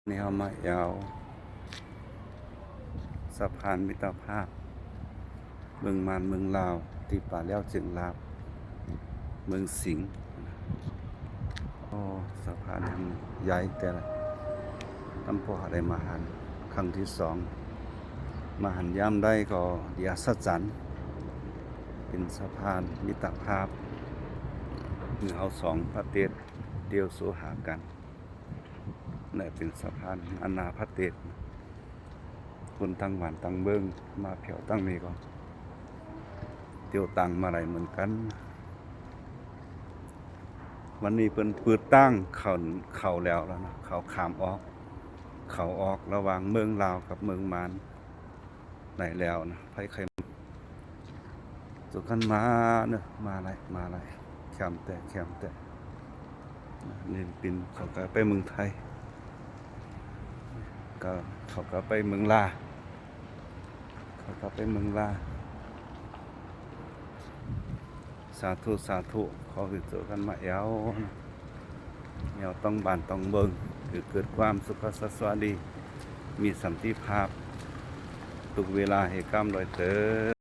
นี่เฮามายาวสะพานมิตรภาพเมืองมานเมืองลาวที่ป่าแล้วจึงลาวเมืองสิงห์โอ้สะพานยังใหญ่แต่ละน้ำพอได้มาหันครั้งที่สองมาหันย่ำได้ก็ดีอัศจรรย์เป็นสะพานมิตรภาพเมื่อเอาสองประเทศเดียวสู่หากันนี่เป็นสะพานอาณาประเทศคนตั้งหวานตั้งเบิ้งมาเผียวตั้งนี้ก็เที่ยวตังมาไหลเหมือนกันวันนี้เป็นปืดตั้งเขาแล้วนะเขาขามออกเขาออกระหว่างเมืองลาวกับเมืองมานไหนแล้วนะไผใครสุขันมาเนอะมาอะไรแคมแต่นี่เป็นเขาก็ไปเมืองไทยก็เขาก็ไปเมืองลาสาธุขอให้เจอกันมาแอวต้องบานต้องเบิงคือเกิดความสุขสวัสดีมีสันติภาพทุกเวลาให้กำลอยเตอ